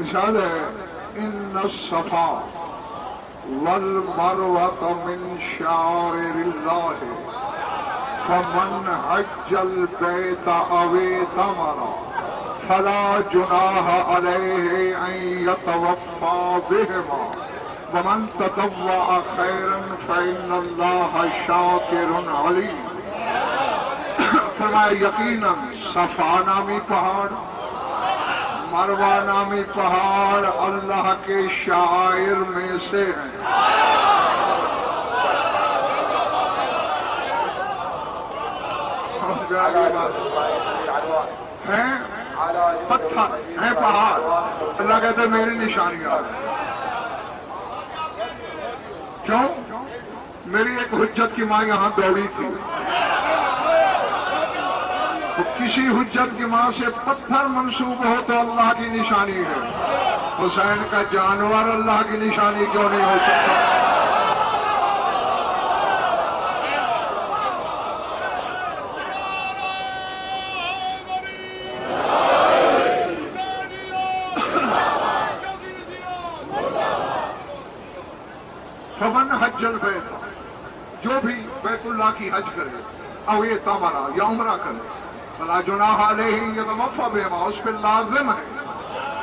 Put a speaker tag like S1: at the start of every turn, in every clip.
S1: ارشاد ہے ان الصفا والمروة من شعائر اللہ فمن حج البیت او اعتمر فلا جناح علیہ ان یطوفا بہما ومن تطوع خیرا فإن اللہ شاکر علیم۔ فرمایا یقیناً صفا نامی پہاڑ، مروہ نامی پہاڑ اللہ کے شعائر میں سے ہیں۔ سمجھ گیا یہ بات؟ ہیں پتھر ہیں پہاڑ، اللہ کہتے ہیں میری نشانیاں۔ کیوں؟ میری ایک حجت کی ماں یہاں دوڑی تھی، تو کسی حجت کی ماں سے پتھر منسوب ہو تو اللہ کی نشانی ہے، حسین کا جانور اللہ کی نشانی کیوں نہیں ہو سکتا؟ فمن حج البیت، جو بھی بیت اللہ کی حج کرے، او اعتمر یا عمرہ کرے، فلا جناح علیہ یطوف بہما، اس پہ لازم ہے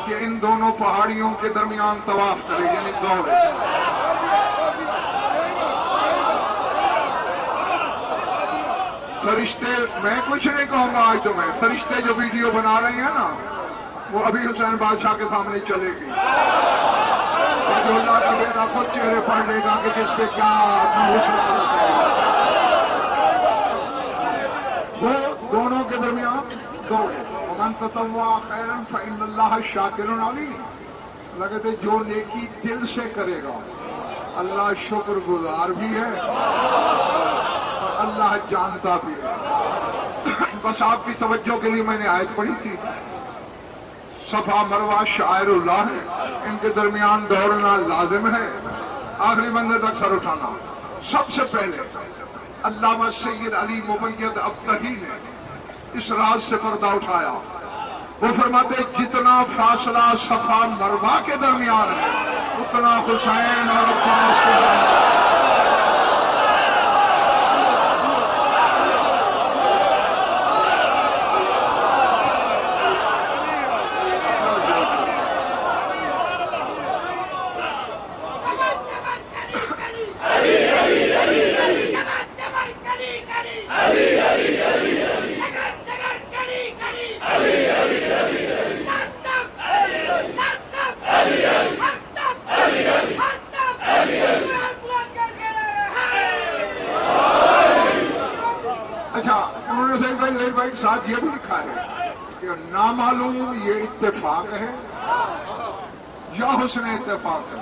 S1: کہ ان دونوں پہاڑیوں کے درمیان طواف کرے، یعنی دوڑے۔ فرشتے، میں کچھ نہیں کہوں گا آج تمہیں، فرشتے جو ویڈیو بنا رہے ہیں نا، وہ ابھی حسین بادشاہ کے سامنے چلے گی، جو اللہ کا بیٹا خود چہرے پڑھ لے گا کہ کس پہ کیا حسن وہ دونوں کے درمیان دوڑے۔ ومن تطوع خیرا فإن اللہ شاکر علیم، لگتے جو نیکی دل سے کرے گا اللہ شکر گزار بھی ہے اور اللہ جانتا بھی ہے۔ بس آپ کی توجہ کے لیے میں نے آیت پڑھی تھی، صفا مروہ شعائر اللہ ہے، ان کے درمیان دوڑنا لازم ہے، آخری بندے تک سر اٹھانا۔ سب سے پہلے علامہ سید علی مبید ابتہی نے اس راز سے پردہ اٹھایا، وہ فرماتے جتنا فاصلہ صفا مروہ کے درمیان ہے اتنا حسین اور عباس کے درمیان۔ ساتھ یہ بھی لکھا ہے کہ نامعلوم یہ اتفاق ہے یا حسن اتفاق ہے،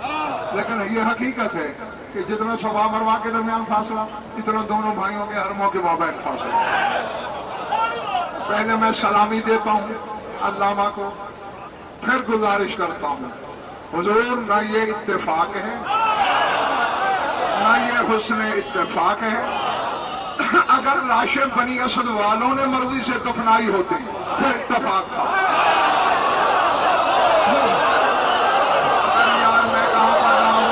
S1: لیکن یہ حقیقت ہے کہ جتنا صفا مروہ کے درمیان فاصلہ اتنا دونوں بھائیوں کے حرموں کے مابین فاصلہ۔ پہلے میں سلامی دیتا ہوں علامہ کو، پھر گزارش کرتا ہوں حضور نہ یہ اتفاق ہے نہ یہ حسن اتفاق ہے، اگر لاشیں بنی اسد والوں نے مرضی سے دفنائی ہوتی پھر اتفاق تھا۔ اگر یار میں کہاں پر رہا ہوں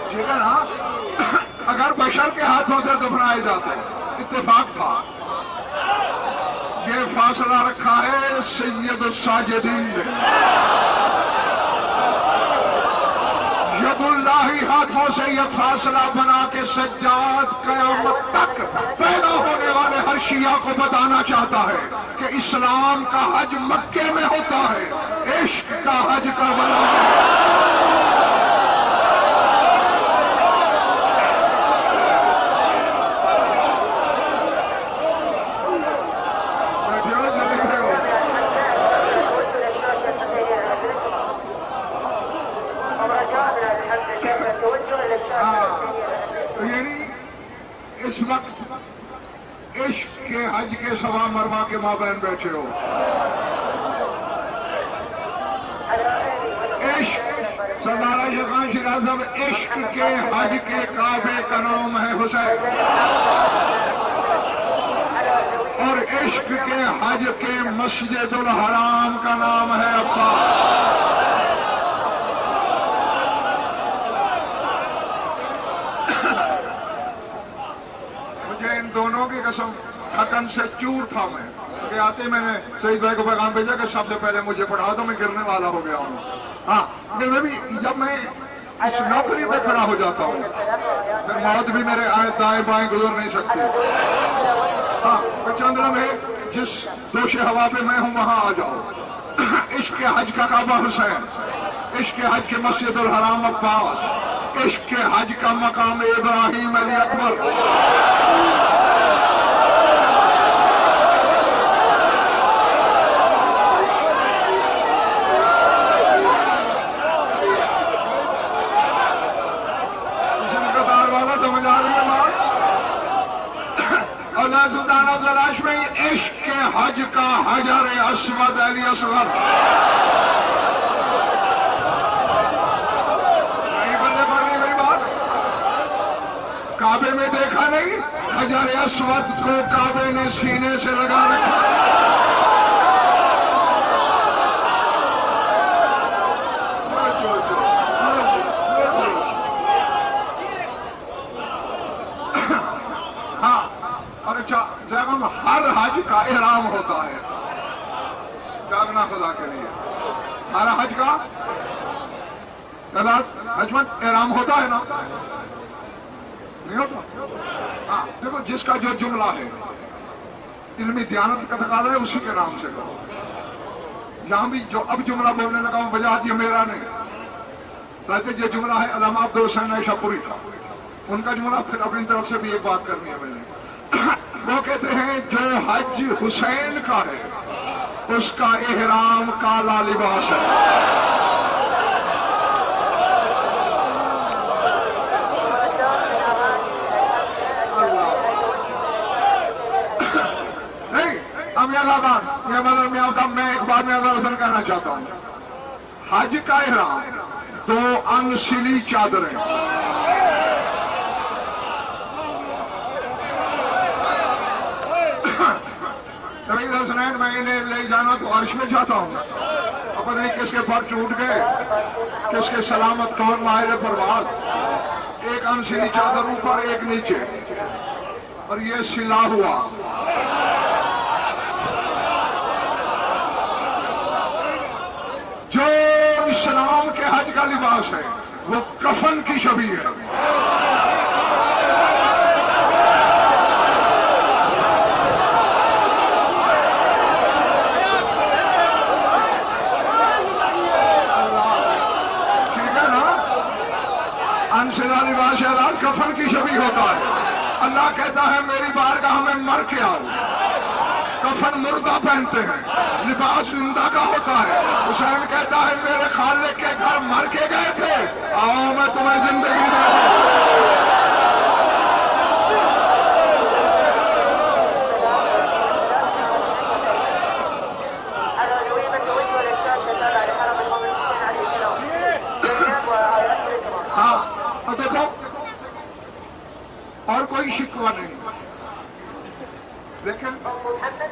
S1: ٹھیک ہے نا، اگر بشر کے ہاتھوں سے دفنائے جاتے اتفاق تھا۔ یہ فاصلہ رکھا ہے سید الساجدین نے، ید اللہ ہاتھوں سے یہ فاصلہ بنا کے سجاد قیامت تک پیدا ہونے والے ہر شیعہ کو بتانا چاہتا ہے کہ اسلام کا حج مکے میں ہوتا ہے، عشق کا حج کربلا میں۔ اس وقت عشق کے حج کے صفا مروہ کے مابین بیٹھے ہو، عشق سردار شیخان شیراز صاحب، عشق کے حج کے کعبے کا نام ہے حسین، اور عشق کے حج کے مسجد الحرام کا نام ہے عباس۔ مجھے ان دونوں کی قسم تھکن سے چور تھا میں کہ آتے میں نے سعید بھائی کو پیغام بھیجا کہ سب سے پہلے مجھے پڑھا تو میں گرنے والا ہو گیا ہوں۔ ہاں میں بھی جب میں اس نوکری پہ کھڑا ہو جاتا ہوں پھر موت بھی میرے دائیں بائیں گزر نہیں سکتی۔ ہاں چند لمحے جس دوش ہوا پہ میں ہوں وہاں آ جاؤ۔ عشق کے حج کا کعبہ حسین، عشق کے حج کے مسجد الحرام عباس، عشق کے حج کا مقام ابراہیم علی اکبر۔ اللہ سلطان افضل ہاشمی عشق کے حج کا حجر اسود علی اصغر۔ نہیں بندے پڑھ رہی میری بات؟ کعبے میں دیکھا نہیں حجر اسود کو کعبے نے سینے سے لگا رکھا۔ ہر حج کا احرام ہوتا ہے، جاگنا خدا کے لیے۔ ہر حج کا حج میں احرام ہوتا ہے نا؟ نہیں ہوتا؟ ہاں دیکھو جس کا جو جملہ ہے علمی دیانت کا تقاضا ہے اسی کے نام سے کرو۔ یہاں بھی جو اب جملہ بولنے لگا ہوں وجاہت یہ میرا نہیں، کہتے یہ جملہ ہے علامہ عبدالحسین عائشہ پوری کا، ان کا جملہ، پھر اپنی طرف سے بھی ایک بات کرنی ہے میں نے۔ وہ کہتے ہیں جو حج حسین کا ہے اس کا احرام کالا لباس ہے۔ نہیں اب میں ایک بات میں دراصل کہنا چاہتا ہوں، حج کا احرام دو انسلی چادریں، میں انہیں لے جانا تو عرش میں چاہتا ہوں، اب پتہ نہیں کس کے پر ٹوٹ گئے، کس کے سلامت کون ماہر پرواز، ایک انسلی چادر اوپر ایک نیچے، اور یہ سلا ہوا۔ جو اسلام کے حج کا لباس ہے وہ کفن کی شبیہ ہے۔ لباس اعلان کفن کی شبیہ ہوتا ہے۔ اللہ کہتا ہے میری بارگاہ میں مر کے آؤ، کفن مردہ پہنتے ہیں، لباس زندہ کا ہوتا ہے۔ حسین کہتا ہے میرے خالق کے گھر مر کے گئے تھے، آؤ میں تمہیں زندگی دے دوں۔ دیکھو اور کوئی شکوہ نہیں، لیکن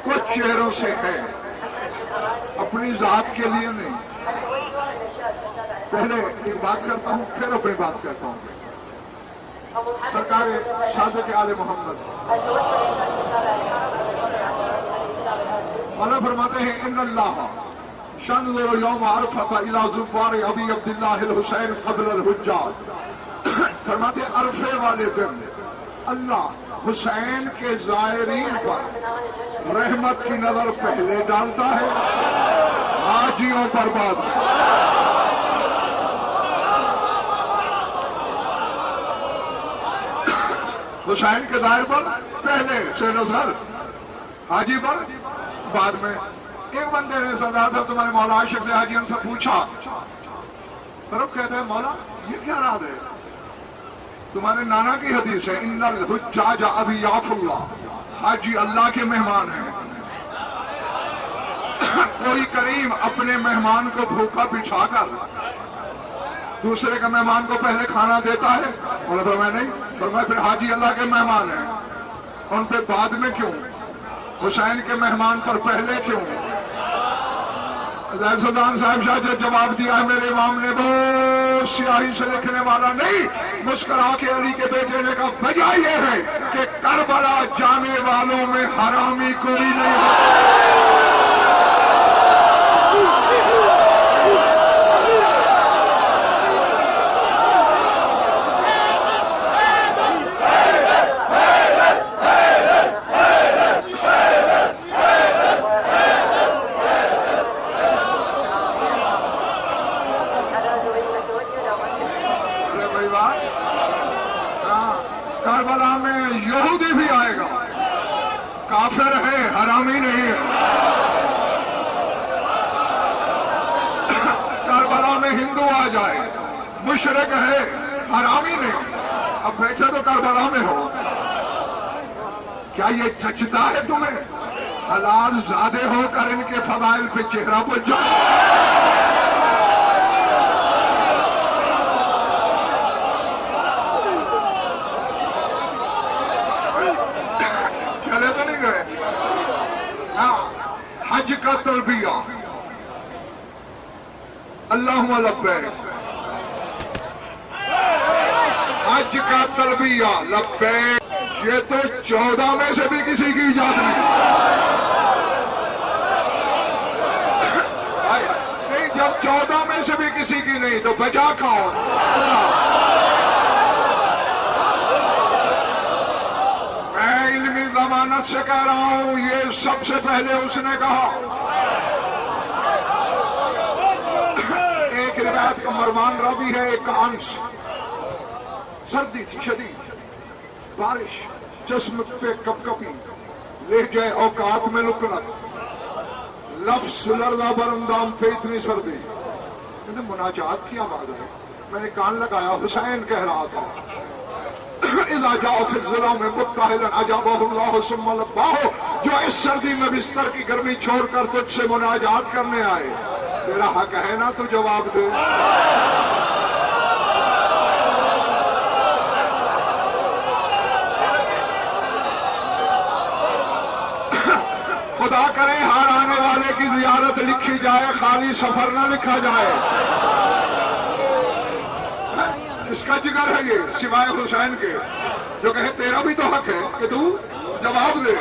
S1: کچھ چہروں سے ہے، اپنی ذات کے لیے نہیں۔ پہلے ایک بات کرتا ہوں پھر اپنی بات کرتا ہوں۔ سرکار صادق آل محمد مولا فرماتے ہیں ان اللہ شنظر یوم عرفہ الی زوار ابی عبداللہ الحسین قبل الحجاج، فرماتے عرفے والے دن اللہ حسین کے زائرین پر رحمت کی نظر پہلے ڈالتا ہے، حاجیوں پر بعد میں۔ حسین کے دائر پر پہلے سے نظر، حاجی پر بعد میں۔ ایک بندے نے سردار صاحب تمہارے مولا عاشق سے حاجیوں سے پوچھا، رب کہتے ہیں مولا یہ کیا رات ہے؟ تمہارے نانا کی حدیث ہے ان الحجاج اضیاف اللہ، حاجی اللہ کے مہمان ہیں۔ کوئی کریم اپنے مہمان کو بھوکا بچھا کر دوسرے کا مہمان کو پہلے کھانا دیتا ہے؟ اور فرمایا نہیں، فرمایا پھر حاجی اللہ کے مہمان ہیں، ان پہ بعد میں کیوں؟ حسین کے مہمان پر پہلے کیوں؟ سلطان صاحب شاہ جو جواب دیا ہے میرے امام نے، وہ سیاہی سے لکھنے والا نہیں، مسکرا کے علی کے بیٹے نے کہا وجہ یہ ہے کہ کربلا جانے والوں میں حرامی کوئی نہیں ہوتا۔ کربلا میں یہودی بھی آئے گا، کافر ہے، حرامی نہیں ہے۔ کربلا میں ہندو آ جائے، مشرک ہے، حرامی نہیں۔ اب بیٹھے تو کربلا میں ہو، کیا یہ جچتا ہے تمہیں؟ حلال زادے ہو کر ان کے فضائل پہ چہرہ پہ جاؤ۔ حج کا تلبیہ، اللہم لبیک، حج کا تلبیہ لبیک، یہ تو 14 میں سے بھی کسی کی ایجاد نہیں۔ جب 14 میں سے بھی کسی کی نہیں تو بچا کون؟ میں علمی ضمانت سے کہہ رہا ہوں، یہ سب سے پہلے اس نے کہا۔ ایک روایت کا مروان راوی ہے، ایک کا انس، سردی تھی شدید، بارش، جسم پہ کپ کپی، لہجے اوقات میں لکنت، لفظ لرزہ بر اندام تھے، اتنی سردی۔ مناجات کی آواز ہے، میں نے کان لگایا، حسین کہہ رہا تھا اذا جاء فی الظلام مبتہلا اجابہ اللہ ثم لباہ، جو اس سردی میں بستر کی گرمی چھوڑ کر تجھ سے مناجات کرنے آئے، تیرا حق ہے نا تو جواب دے۔ خدا کرے ہر آنے والے کی زیارت لکھی جائے، خالی سفر نہ لکھا جائے۔ اس کا جگر ہے یہ، سوائے حسین کے، جو کہے تیرا بھی تو حق ہے کہ تو جواب دے۔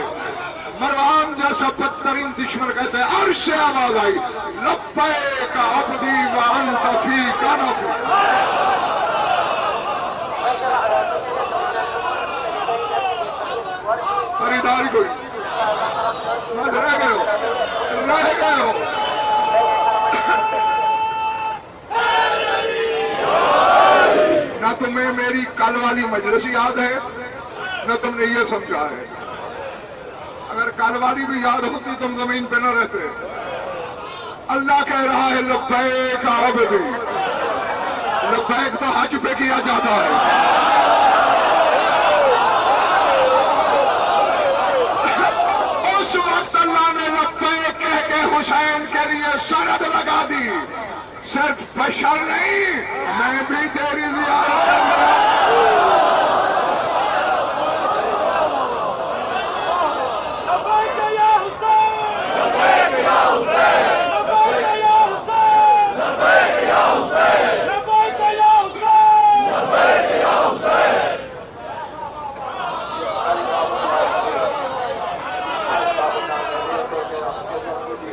S1: مروان جیسا بدترین دشمن کہتے ہیں، عرش سے آواز آئی، لبیک عبدی وانت فیک نفی۔ خریداری کوئی بس رہ گئے ہو۔ نہ تمہیں میری کل والی مجلس یاد ہے، نہ تم نے یہ سمجھا ہے۔ اگر کل والی بھی یاد ہوتی تم زمین پہ نہ رہتے۔ اللہ کہہ رہا ہے لبیک عبدی، لبیک تو حج پہ کیا جاتا ہے۔ اس وقت اللہ نے لبیک کہہ کے حسین کے لیے سند لگا دی، صرف بشر نہیں، میں بھی تیری زیارت کروں گا۔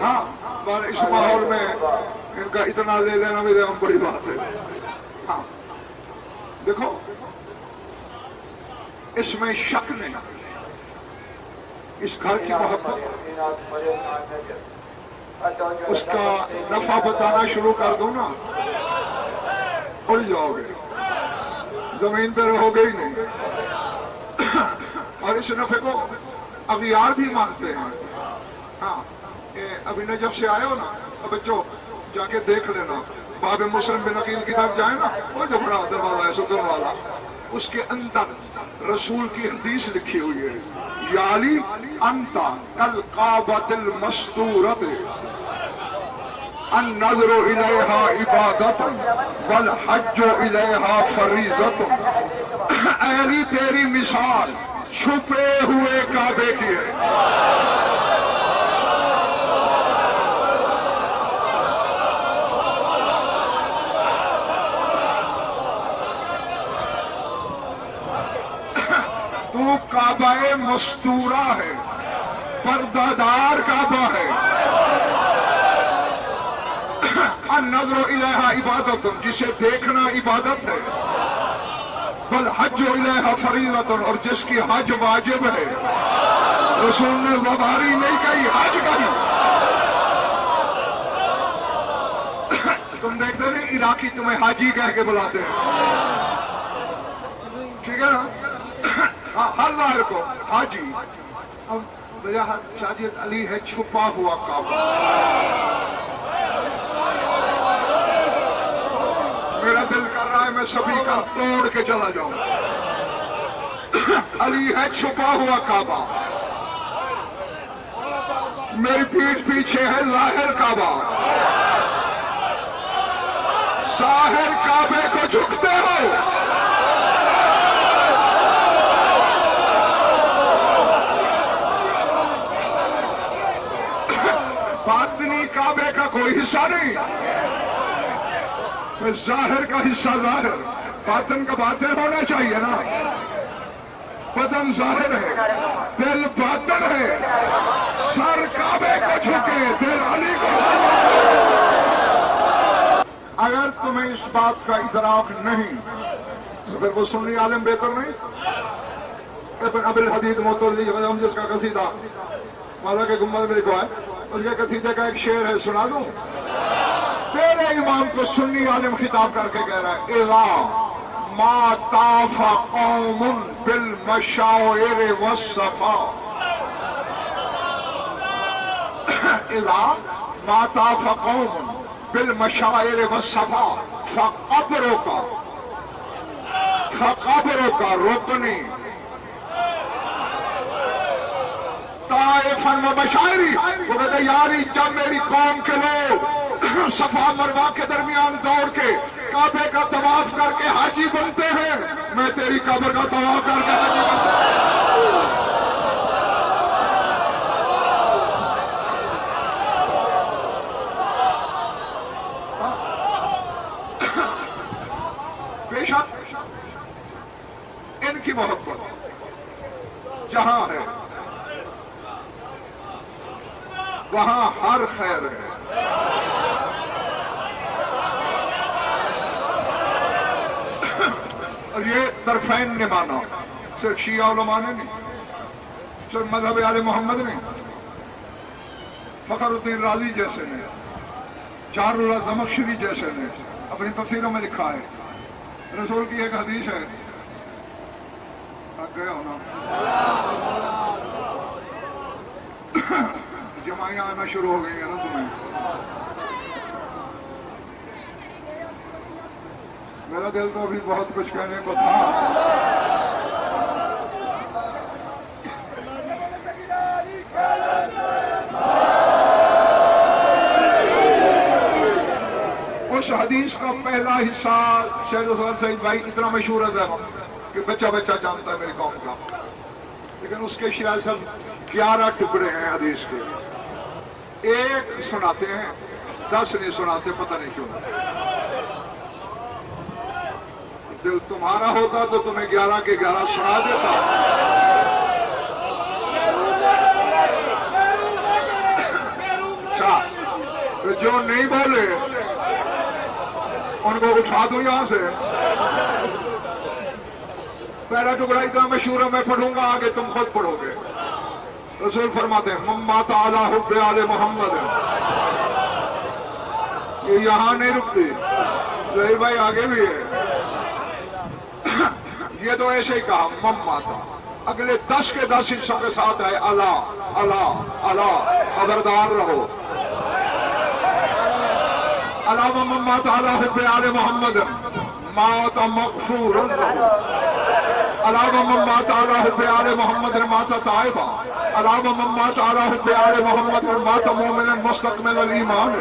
S1: ہاں، پر اس ماحول میں ان کا اتنا لے لینا میرے ہم بڑی بات ہے۔ ہاں دیکھو، اس میں شک نہیں، اس گھر کی محبت، اس کا نفع بتانا شروع کر دو نا، اڑ جاؤ گے، زمین پہ رہو گے ہی نہیں۔ اور اس نفع کو اغیار بھی مانتے ہیں۔ ہاں، ابھی نجف سے آئے ہو نا، اب بچوں جا کے دیکھ لینا، باب مسلم بن عقیل کی طرف جائے نا، وہ جو بڑا دروازہ ہے ستون والا، اس کے اندر رسول کی حدیث لکھی ہوئی ہے، یا علی انتا کالقابۃ المستورۃ النظر الیہا عبادۃ والحج الیہا فریضۃ۔ اے علی تیری مثال چھپے ہوئے کعبے کی ہے۔ مستورہ ہے، پردہ دار کعبہ ہے۔ النظر الیہا عبادت، جسے دیکھنا عبادت ہے۔ والحج الیہا فریضۃ، اور جس کی حج واجب ہے۔ رسول نے زباری نہیں کہی، حج کہی۔ تم دیکھتے نہیں عراقی تمہیں حاجی کہہ کے بلاتے ہیں، ٹھیک ہے نا؟ ہر ظاہر کو حاجی۔ اب وجاہت ساجد علی ہے چھپا ہوا کعبہ۔ میرا دل کر رہا ہے میں سبھی کا توڑ کے چلا جاؤں۔ علی ہے چھپا ہوا کعبہ، میری پیٹھ پیچھے ہے ظاہر کعبہ۔ ظاہر کعبے کو جھکتے ہو، باطنی کعبے کا کوئی حصہ نہیں۔ ظاہر کا حصہ ظاہر، باطن کا باطن ہونا چاہیے نا۔ بدن ظاہر ہے، دل باطن ہے۔ سر کعبے کو جھکے، دل علی کو جھکے۔ اگر تمہیں اس بات کا ادراک نہیں تو پھر وہ سنی عالم بہتر نہیں؟ ابن ابی الحدید معتزلی جس کا قصیدہ مالا کے گنبد میں لکھا ہے، اس کے قصیدے کا ایک شعر ہے، سنا دوں؟ تیرے امام کو سنی عالم خطاب کر کے کہہ رہا ہے، اِذَا مَا طَافَ قَوْمٌ بِالْمَشَاعِرِ وَالصَّفَا، اِذَا مَا طَافَ قَوْمٌ بِالْمَشَاعِرِ وَالصَّفَا فَقَبْرُكَ رُكْنِي طائفاً ومشاعری۔ وہ کہتے یاری جب میری قوم کے لوگ صفا مروہ کے درمیان دوڑ کے کعبے کا طواف کر کے حاجی بنتے ہیں، میں تیری قبر کا طواف کر کے حاجی بنتا ہوں۔ بے شک ان کی محبت جہاں ہے وہاں ہر خیر ہے۔ اور یہ طرفین نے مانا، صرف شیعہ علماء نے نہیں، صرف مذہب آل محمد نے، فخر الدین رازی جیسے نے، جار اللہ زمخشری جیسے نے اپنی تفسیروں میں لکھا ہے۔ رسول کی ایک حدیث ہے، تھک گئے ہونا، جمائیاں آنا شروع ہو گئی ہیں نا تمہیں۔ میرا دل تو ابھی بہت کچھ کہنے کو تھا۔ اس حدیث کا پہلا حصہ شہید سعید بھائی اتنا مشہور ہے کہ بچہ بچہ جانتا ہے میری قوم کا، لیکن اس کے شاید سب 11 ٹکڑے ہیں حدیث کے، ایک سناتے ہیں 10 نہیں سناتے، پتہ نہیں کیوں۔ دل تمہارا ہوتا تو تمہیں 11 کے 11 سنا دیتا۔ اچھا جو نہیں بولے ان کو اٹھا دوں یہاں سے۔ پہلا ٹکڑا اتنا مشہور ہے میں پڑھوں گا، آگے تم خود پڑھو گے۔ رسول فرماتے ہیں من مات علی حب آل محمد، یہ یہاں نہیں رکتی، ظہیر بھائی آگے بھی ہے۔ یہ تو ایسے ہی کہا من ماتا، اگلے 10 کے 10 حصوں کے ساتھ ہے اللہ اللہ اللہ، خبردار رہو۔ اللہ من مات علی حب آل محمد مات مغفورا لہ، اللہ من مات علی حب آل محمد مات تائبا، اللہ من مات علی حب آل محمد مات مومنا مستقمل الایمان،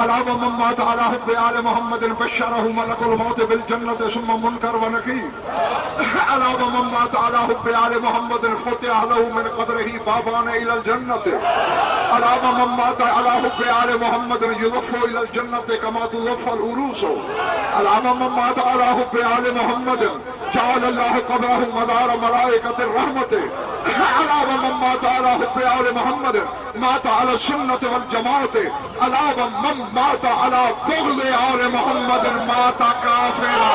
S1: اللہ من مات علی حب آل محمد بشرہ ملک الموت بالجنت ثم منکر ونکیر، اللہ من مات علی حب آل محمد فتح لہ من قبرہ بابان الی الجنت، اللہ من مات علی حب آل محمد یضف الی الجنت کما تضف العروس، اللہ من مات علی حب آل محمد جعل اللہ قبرہ مدار ملائکۃ الرحمت علی من مات علی حب آل محمد مات علی السنۃ والجماعت علی من مات علی بغض آل محمد مات کافرا.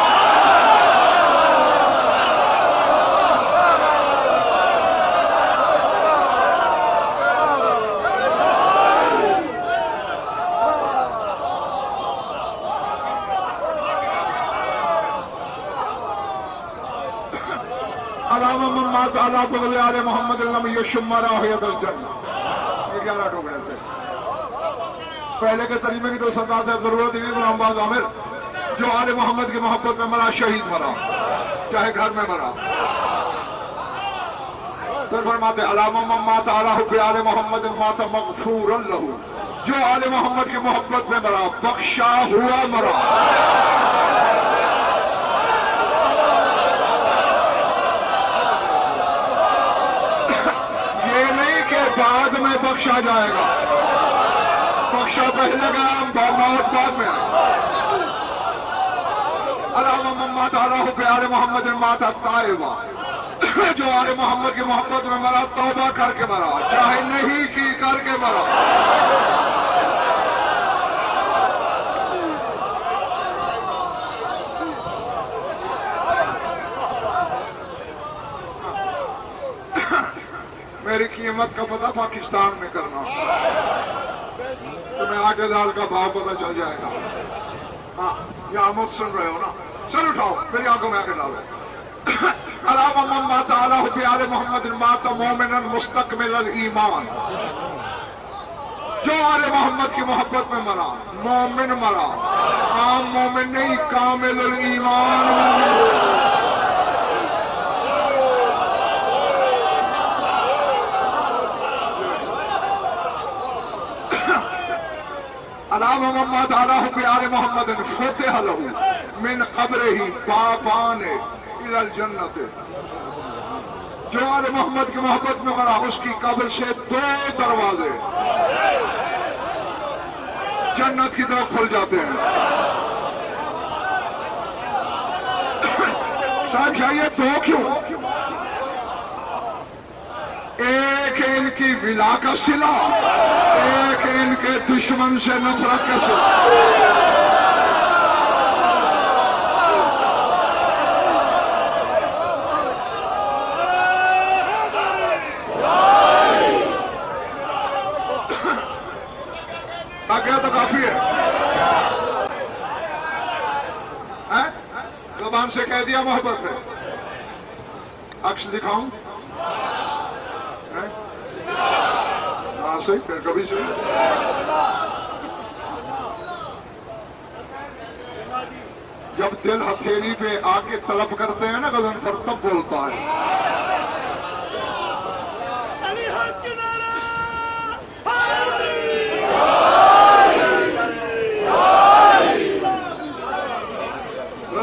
S1: علامہ من مات علی بغض آل محمد لم یشم رائحۃ الجنہ. یہ 11 ٹکڑے تھے. پہلے کے ترجمے کی تو سردار صاحب ضرورت نہیں. غلام باز عامر جو آل محمد کی محبت میں مرا شہید مرا چاہے گھر میں مرا. پھر فرماتے علامہ من مات علی حب آل محمد مات مغفورا لہ. جو آل محمد کی محبت میں مرا بخشا ہوا مرا. بعد میں بخشا جائے گا. بخشا پہلے گا موت بعد میں. علامہ من مات علی حب آل محمد مات تائبا. جو آل محمد کی محبت میں مرا توبہ کر کے مرا چاہے نہیں کی کر کے مرا. میری قیمت کا پتہ پاکستان میں کرنا تمہیں آگے دال کا بھاؤ پتہ چل جائے گا. ہاں یہاں مفت سن رہے ہو نا. سر اٹھاؤ میری آنکھوں میں آگے ڈالو. علامہ من مات علی حب آل محمد مات مومنا مستکمل الایمان. جو آل محمد کی محبت میں مرا مومن مرا. عام مومن نہیں کامل الایمان مومن. علامہ من مات علی حب آل محمد فتح لہ من قبرہ بابان الی الجنت. جو آل محمد کی محبت میں مرا اس کی قبر سے 2 دروازے جنت کی طرف کھل جاتے ہیں. صاحب شاہ یہ 2 کیوں؟ ایک ان کی ولا کا صلہ ایک ان کے دشمن سے نفرت کا صلہ. آگیا تو کافی ہے. زبان سے کہہ دیا محبت ہے. عکس دکھاؤں سے پھر کبھی سے جب دل ہتھیلی پہ آ کے طلب کرتے ہیں نا غضنفر تب بولتا ہے.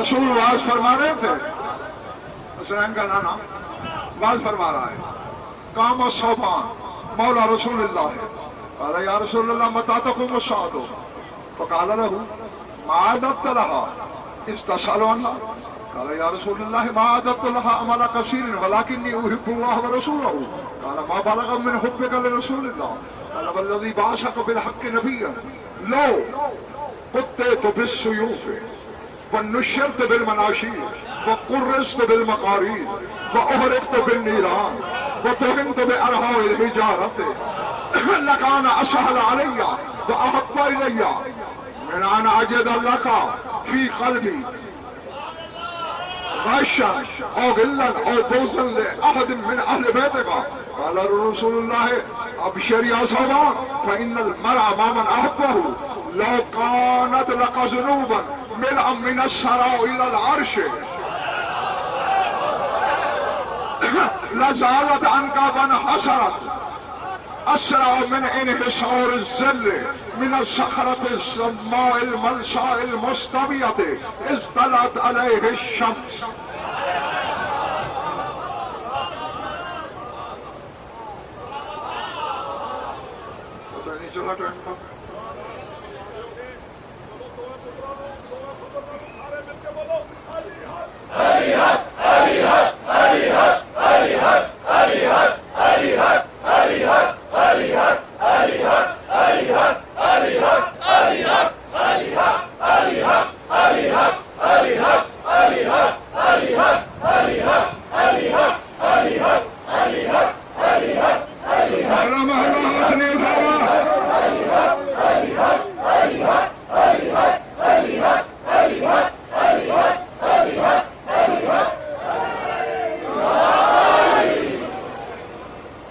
S1: رسول واز فرما رہے تھے. حسین کا نانا واز فرما رہا ہے. قام صوبان مولا رسول اللہ قال یا رسول اللہ متى تقوم الساعة فقال له ما عددت لها استسأل عنها قال یا رسول اللہ ما عددت لها عمل كثير ولكني أحب الله ورسوله قال ما بلغ من حبك لرسول الله قال والذي بعثك بالحق نبيا لو قطعت بالسيوف ونشرت بالمناشير وقرصت بالمقارير وأحرقت بالنيران وطهنت بأرهاء الحجارة لكان أسهل علي وأحب إلي من أن أجد لك في قلبي غشا أو غلا أو بغضا لأحد من أهل بيتك. قال رسول الله أبشر يا صوبان فإن المرء مع من أحبه لو كانت لك ذنوبا ملءا من الثرى إلى العرش لزالت عنك وانحسرت أسرع من انحسار الذل من الصخرة السماء الملساء المستوية إذ طلعت عليه الشمس. مسئلہ محلہ ہاتھ نہیں اٹھایا.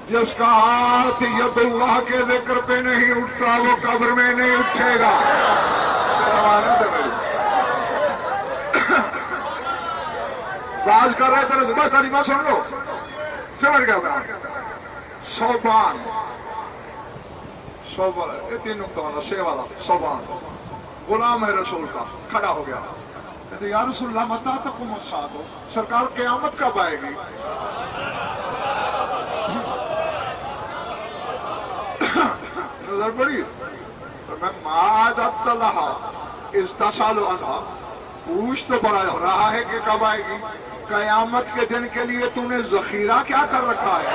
S1: جس کا ہاتھ ید اللہ کے ذکر پہ نہیں اٹھتا وہ قبر میں نہیں اٹھے گا. باز کر رہے تھے بس تعلیمات سن لو. سمجھ گیا میں صوبان یہ 3 نقطہ والا 6 والا صوبان غلام ہے رسول کا کھڑا ہو گیا. کہتے یا رسول اللہ متی تقوم الساعۃ، سرکار قیامت کب آئے گی؟ نظر پڑی میں مادت لہا استسال عنہا، پوچھ تو پڑا رہا ہے کہ کب آئے گی. قیامت کے دن کے لیے تو نے ذخیرہ کیا کر رکھا ہے؟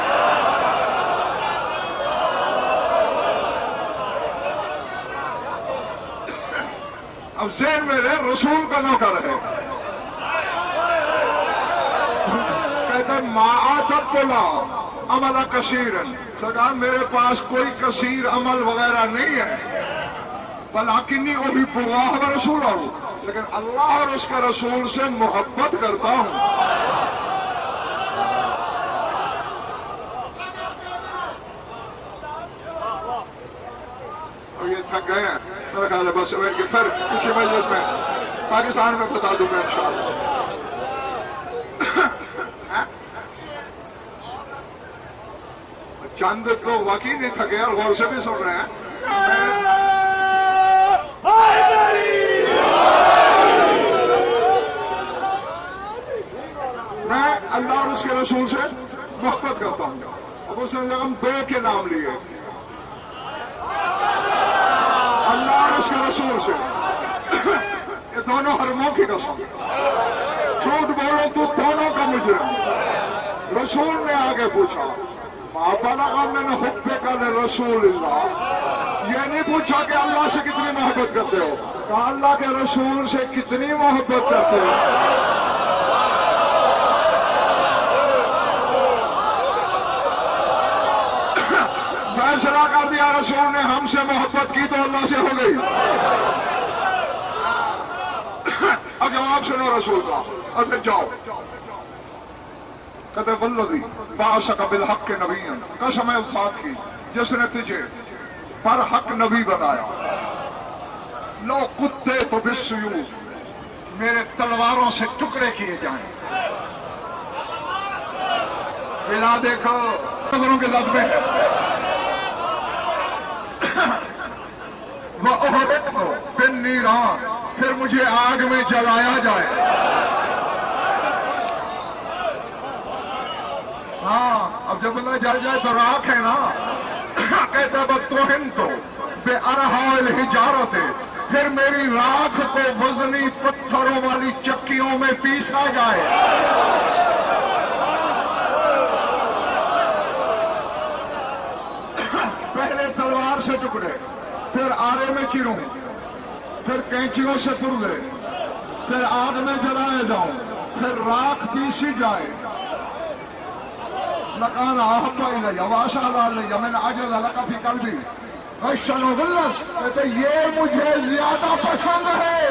S1: اب ذہن میرے رسول کا نوکر ہے، کہتا ہے ماعدت لا عمل کثیر، سرکار میرے پاس کوئی کثیر عمل وغیرہ نہیں ہے، بلکنی احب اللہ ورسولہ، لیکن اللہ اور اس کے رسول سے محبت کرتا ہوں. اور یہ تھک گئے ہیں میرا خیال ہے، بس پھر کسی مجلس میں پاکستان میں بتا دوں گا انشاءاللہ. چند تو واقعی نہیں تھکے اور غور سے بھی سن رہے ہیں. میں اللہ اور اس کے رسول سے محبت کرتا ہوں. اب اس نے ہم 2 کے نام لیے، اللہ اور اس کے رسول سے. یہ دونوں حرموں کی قسم، جھوٹ بولو تو دونوں کا مجرم. رسول نے آگے پوچھا ما بلغ من حبک لرسول اللہ، یہ نہیں پوچھا کہ اللہ سے کتنی محبت کرتے ہو، کہا اللہ کے رسول سے کتنی محبت کرتے ہو. فیصلہ کر دیا رسول نے ہم سے محبت کی تو اللہ سے ہو گئی. اب جواب سنو رسول کا اور پھر جاؤ. کہتے والذی بعثک بالحق نبیا، قسم ہے اس ذات کی جس نے تجھے پر حق نبی بنایا. لو قطعت بالسیوف، میرے تلواروں سے ٹکڑے کیے جائیں. بلا دیکھو نظروں کے ذات میں وَأُحْرِقْتُ بِالنِّيرَانِ، پھر مجھے آگ میں جلایا جائے. ہاں اب جب بندہ جل جائے تو راکھ ہے نا. کہتا بَطُحِنْتُ بِأَرْحَاءِ الْحِجَارَةِ، پھر میری راکھ کو وزنی پتھروں والی چکیوں میں پیسا جائے. پہلے تلوار سے ٹکڑے، پھر آرے میں چیروں، پھر کینچیوں سے پردے، پھر آگ میں جلائے جاؤں، پھر راکھ پیسی جائے. لَقَانَ أَحَبَّ إِلَيَّ وَأَشْهَدَ عَلَيَّ مِنْ أَجْلَ لَكَ فِي قَلْبِي غَشًّا وَغِلًّا، کہتے یہ مجھے زیادہ پسند ہے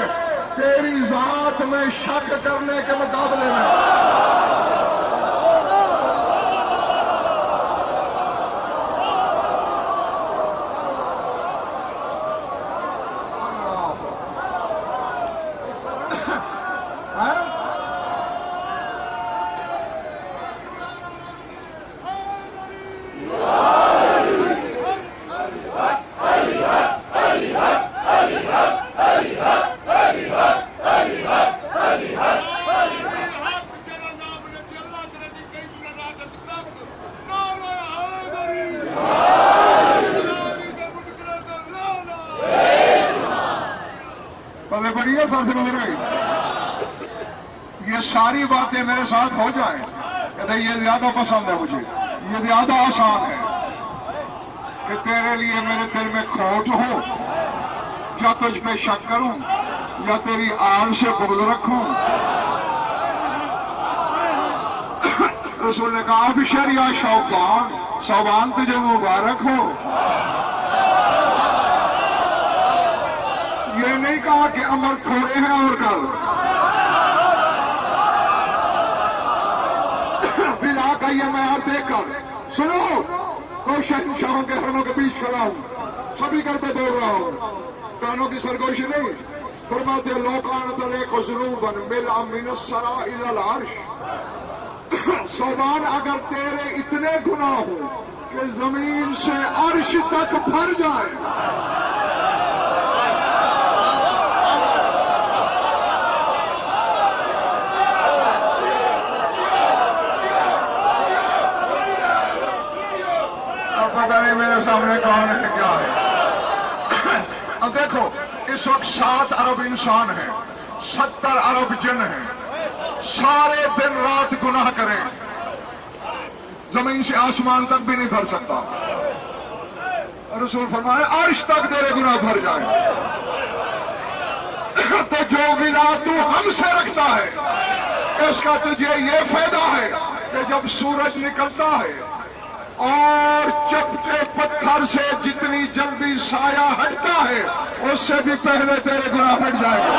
S1: تیری ذات میں شک کرنے کے مقابلے میں. بڑھیا سر سے گزر گئی. یہ ساری باتیں میرے ساتھ ہو جائیں، کہتے یہ زیادہ پسند ہے مجھے، یہ زیادہ آسان ہے کہ تیرے لیے میرے دل میں کھوٹ ہو کیا تجھ پہ شک کروں یا تیری آل سے بغض رکھوں؟ رسول نے کہا ابشر یا شوبان، صوبان تجھے مبارک ہو۔ یہ نہیں کہا کہ عمل تھوڑے ہیں اور کر، بلا کا یہ معیار دیکھ کر سنو، کوئی شہنشاہوں کے حرموں کے بیچ کھڑا ہوں، سبھی گھر پہ بول رہا ہوں، کانوں کی سرگوشی نہیں۔ فرماتے لو کانت علیک ذنوبا ملء من الثری الی العرش، صوبان اگر تیرے اتنے گناہ ہوں کہ زمین سے عرش تک بھر جائے، پتہ نہیں میرے سامنے کون ہے کیا ہے۔ اب دیکھو اس وقت 7 ارب انسان ہیں، 70 ارب جن ہیں، سارے دن رات گناہ کریں، زمین سے آسمان تک بھی نہیں بھر سکتا۔ رسول فرمائے عرش تک تیرے گناہ بھر جائیں، تو جو ولا تو ہم سے رکھتا ہے اس کا تجھے یہ فائدہ ہے کہ جب سورج نکلتا ہے اور چپٹے پتھر سے جتنی جلدی سایہ ہٹتا ہے اس سے بھی پہلے تیرے گناہ مٹ جائے گا۔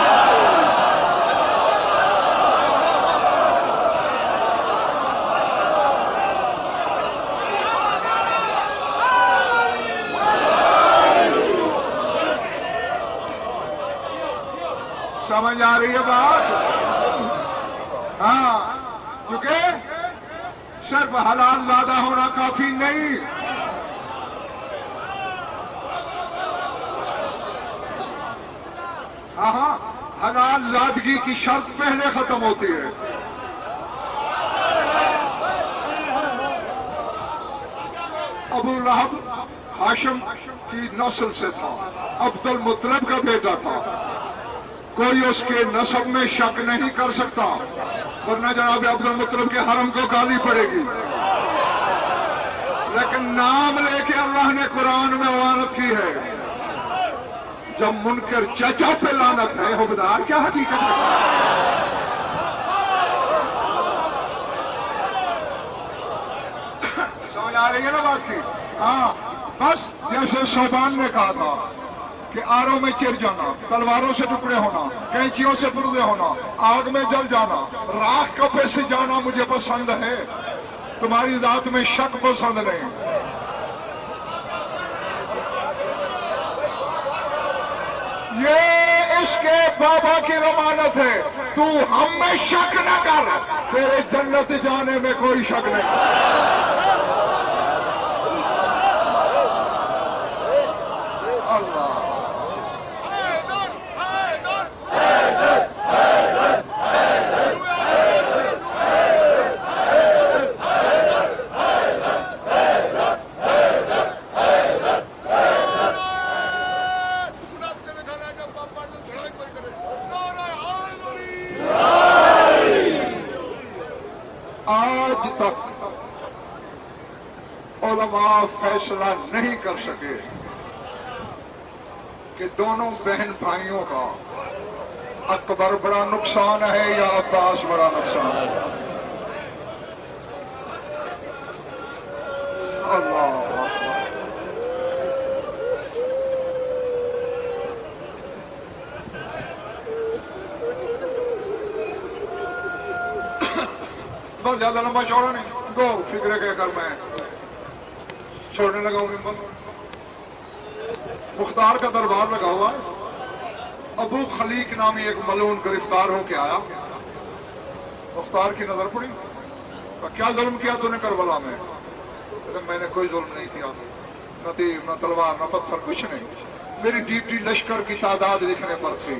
S1: سمجھ آ رہی ہے بات؟ ہاں، کیونکہ صرف حلال زادہ ہونا کافی نہیں، ہاں حلال زادگی کی شرط پہلے ختم ہوتی ہے۔ ابو لہب ہاشم کی نسل سے تھا، عبد المطلب کا بیٹا تھا، کوئی اس کے نسب میں شک نہیں کر سکتا، ورنہ جناب عبد المطلب کے حرم کو گالی پڑے گی، لیکن نام لے کے اللہ نے قرآن میں وعدت کی ہے۔ جب منکر چچا پہ لعنت ہے، حبدار کیا حقیقت ہے؟ سمجھ آ رہی ہے نا بات کی؟ ہاں، بس جیسے صوبان نے کہا تھا کہ آروں میں چر جانا، تلواروں سے ٹکڑے ہونا، کینچیوں سے پردے ہونا، آگ میں جل جانا، راکھ کپے سے جانا مجھے پسند ہے، تمہاری ذات میں شک پسند نہیں۔ یہ اس کے بابا کی ضمانت ہے، تو ہم میں شک نہ کر، تیرے جنت جانے میں کوئی شک نہیں۔ آج تک علماء فیصلہ نہیں کر سکے کہ دونوں بہن بھائیوں کا اکبر بڑا نقصان ہے یا عباس بڑا نقصان ہے۔ اللہ بس زیادہ لمبا چوڑا نہیں، دو فکرے کے کر میں چھوڑنے لگا ہوں۔ مختار کا دربار لگا ہوا ہے، ابو خلیق نامی ایک ملعون گرفتار ہو کے آیا، مختار کی نظر پڑی، کیا ظلم کیا تو نے کربلا میں؟ میں نے کوئی ظلم نہیں کیا، نہ تیر نہ تلوار نہ پتھر کچھ نہیں، میری ڈیوٹی لشکر کی تعداد لکھنے پر تھی۔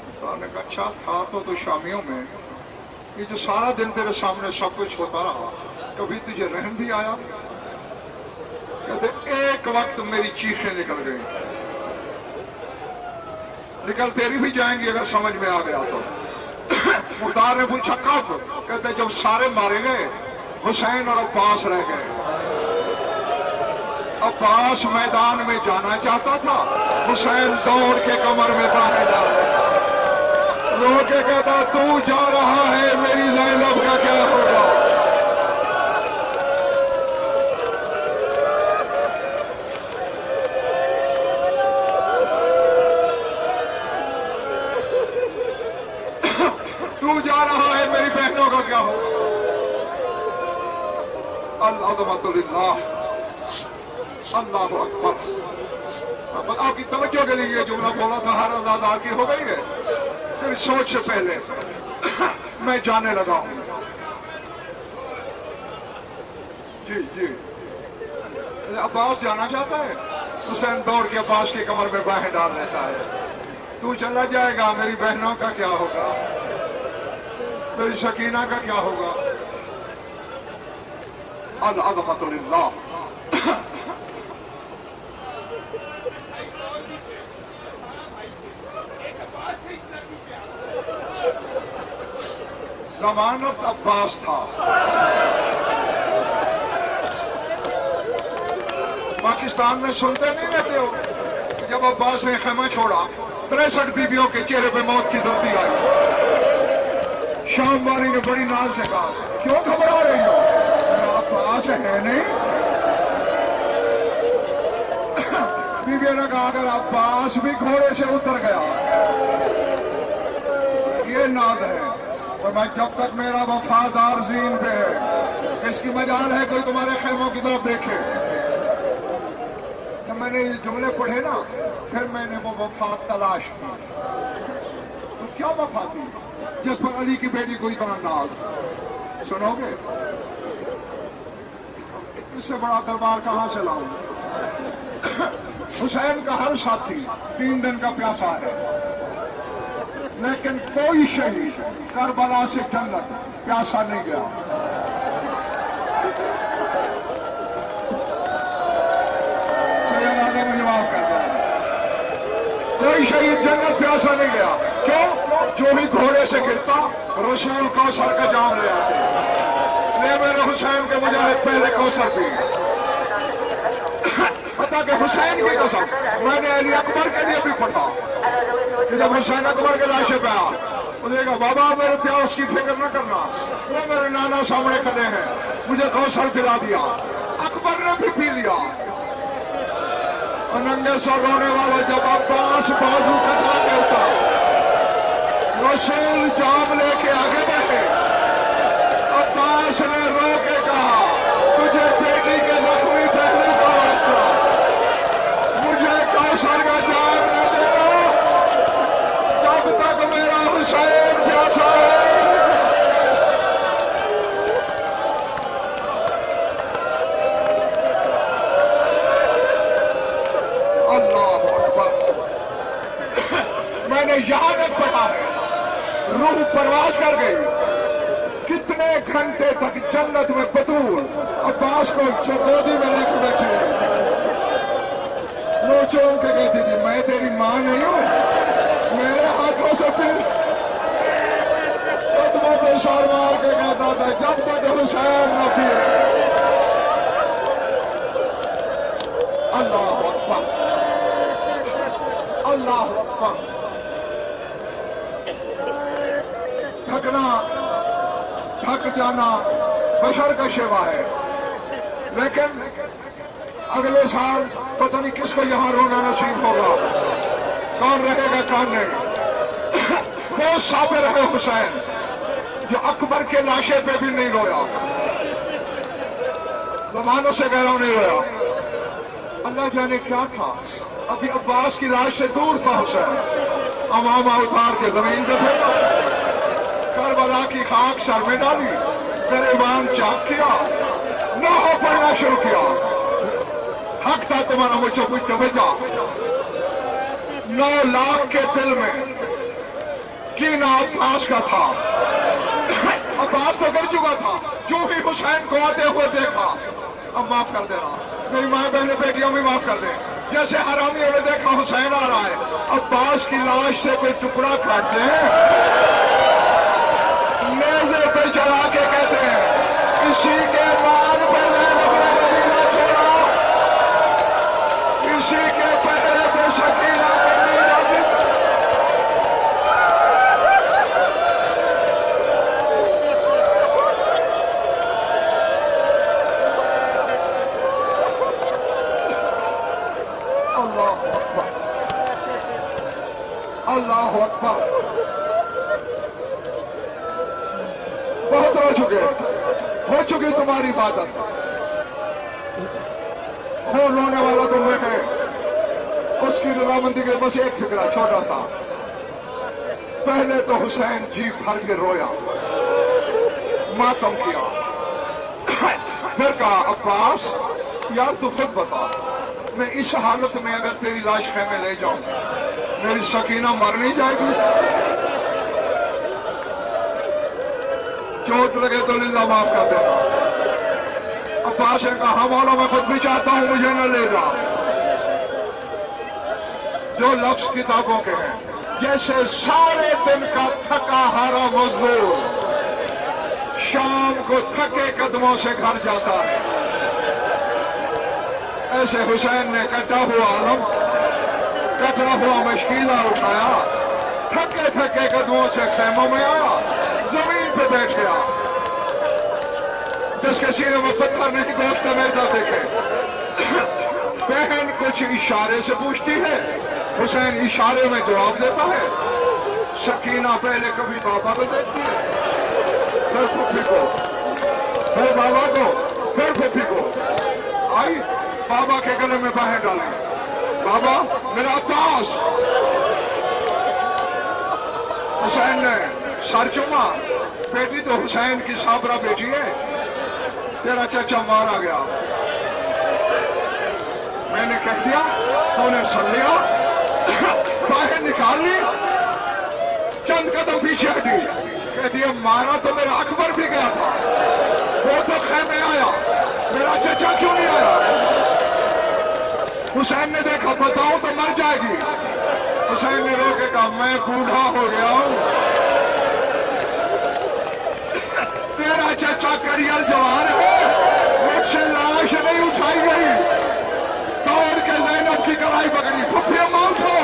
S1: مختار نے کہا اچھا تھا تو شامیوں میں یہ جو سارا دن تیرے سامنے سب کچھ ہوتا رہا، کبھی تجھے رحم بھی آیا؟ کہتے ایک وقت میری چیخیں نکل گئی، نکل تیری بھی جائیں گی اگر سمجھ میں آ گیا تو۔ مختار نے پوچھا کب؟ کہتے جب سارے مارے گئے، حسین اور عباس رہ گئے۔ عباس میدان میں جانا چاہتا تھا، حسین دوڑ کے کمر میں باہیں ڈال دیتا، رو کے کہتا تو جا رہا ہے میری زینب کا کیا ہوگا؟ تو جا رہا ہے میری بہنوں کا کیا ہوگا؟ العظمت للہ، اللہ اکبر۔ آپ کی توجہ کے لیے یہ جملہ بولا تھا، ہر آزادار کی ہو گئی ہے، میری سوچ سے پہلے میں جانے لگا ہوں۔ جی جی، عباس جانا چاہتا ہے، حسین دوڑ کے عباس کی کمر میں باہیں ڈال لیتا ہے، تو چلا جائے گا میری بہنوں کا کیا ہوگا؟ میری سکینہ کا کیا ہوگا؟ العظمت للہ۔ ضمانت عباس تھا، پاکستان میں سنتے نہیں رہتے ہو، جب عباس نے خیمہ چھوڑا 63 بیویوں کے چہرے پہ موت کی دھرتی آئی، شام والی نے بڑی ناز سے کہا کیوں گھبرا رہی ہو؟ میرا عباس ہے نہیں؟ بیوی نے کہا اگر عباس بھی گھوڑے سے اتر گیا یہ ناد ہے، اور میں جب تک میرا وفادار زین پہ ہے، اس کی مجال ہے کوئی تمہارے خیموں کی طرف دیکھے۔ جب میں نے یہ جملے پڑھے نا، پھر میں نے وہ وفات تلاش کی، تو کیا وفات تھی جس پر علی کی بیٹی کو اتنا ناز؟ سنو گے؟ اس سے بڑا دربار کہاں سے لاؤں؟ حسین کا ہر ساتھی 3 دن کا پیاسا ہے، لیکن کوئی شہید کربلا سے جنت پیاسا نہیں گیا۔ سید اعظم مجھے معاف کر دیں، کوئی شہید جنت پیاسا نہیں گیا، کیوں؟ جو ہی گھوڑے سے گرتا رسول کوثر کا جام لے آتے، لے میرے حسین کے مجاہد پہلے کوثر پی۔ پتا کہ حسین کی قسم میں نے علی اکبر کے لیے بھی پڑھا کہ جب حسین اکبر کے لاشے پہ آیا، اس نے کہا بابا میرے پیاس کی فکر نہ کرنا، وہ میرے نانا سامنے کھڑے ہیں، مجھے کوثر پلا دیا۔ اکبر نے بھی پی لیا، اور ننگے سر رونے والا جب عباس بازو کٹا کے اترا، رسول جام لے کے آگے بڑھے، عباس نے رو کے کہا تجھے بیٹی کے زخمی پہلو کا واسطہ، مجھے کوثر کا جام نہ دینا جب تک میرا حسین پیاسا ہے۔ اللہ اکبر۔ میں نے یہاں تک پڑھا ہے، روح پرواز کر گئی، کتنے گھنٹے تک جنت میں بطول عباس کو گودی میں لے کے بیٹھی رہی تھی، وہ چوم کے کہتی تھی میں تیری ماں نہیں ہوں، میرے ہاتھوں سے پھر قدموں پہ اشار مار کے کہتا تھا جب تک حسین نہ پیے۔ اللہ اکبر، اللہ اکبر۔ تھکنا، تھک جانا بشر کا شیوا ہے، لیکن اگلے سال پتہ نہیں کس کو یہاں رونا نصیب ہوگا، کون رہے گا کون نہیں۔ وہ صابر ہے حسین جو اکبر کے لاشے پہ بھی نہیں رویا، زمانوں سے کہہ رہا ہوں نہیں رویا۔ اللہ جانے کیا تھا، ابھی عباس کی لاش سے دور تھا حسین، امامہ اتار کے زمین پہ پھینکا، کربلا کی خاک سر میں ڈالی، پھر ایمان چاک کیا، نوحہ پڑھنا شروع کیا۔ حق تھا تمہارا مجھ سے پوچھتے بھیجا، 9 لاکھ کے دل میں کینہ عباس کا تھا، عباس تو گر چکا تھا، جو ہی حسین کو آتے ہوئے دیکھا اب معاف کر دینا، میری ماں بہنیں بیٹیوں بھی معاف کر دیں، جیسے حرامیوں نے دیکھا حسین آ رہا ہے، عباس کی لاش سے کوئی ٹکڑا کاٹتے ہیں، نیزے پہ چڑھا کے کہتے ہیں اسی کے بعد پہ زینب نے مدینہ چھوڑا، سکینہ کو نیند آتی اللہ اکبر اللہ اکبر بہت ہو چکی تمہاری عبادت خون رونے والا تم میں ہے اس کی رضامندی کے بس ایک فکرہ چھوٹا سا پہلے تو حسین جی بھر کے رویا ماتم کیا پھر کہا عباس یار تو خود بتا میں اس حالت میں اگر تیری لاش خیمے لے جاؤں میری سکینہ مر نہیں جائے گی چوٹ لگے تو للہ معاف کر دینا عباس نے کہا مولا میں خود بھی چاہتا ہوں مجھے نہ لے جا جو لفظ کتابوں کے ہیں جیسے سارے دن کا تھکا ہارا مزدور شام کو تھکے قدموں سے گھر جاتا ہے ایسے حسین نے کٹا ہوا علم کٹا ہوا مشکیلہ اٹھایا تھکے تھکے قدموں سے خیموں میں آیا زمین پہ بیٹھ گیا جس کے سینے میں پتھر نہیں گوشت میدا دیکھے بہن کچھ اشارے سے پوچھتی ہے حسین اشارے میں جواب دیتا ہے سکینہ پہلے کبھی بابا کو دیکھتی ہے پھر پھپھی کو پھر بابا کو پھر پھپھی کو آئی بابا کے گلے میں باہیں ڈالیں بابا میرا عباس حسین نے سر چوما بیٹی تو حسین کی صابرہ بیٹی ہے تیرا چچا مارا گیا میں نے کہہ دیا تو نے سن لیا باہر نکال لی چند قدم پیچھے ہٹی کہتی ہے مارا تو میرا اکبر بھی گیا تھا وہ تو خیمے آیا میرا چچا کیوں نہیں آیا حسین نے دیکھا بتاؤں تو مر جائے گی حسین نے رو کے کہا میں بوڑھا ہو گیا ہوں تیرا چچا کریل جوان ہے مجھ سے لاش نہیں اٹھائی گئی دوڑ کے زینب کی کڑائی پکڑی پھپھی موت ہو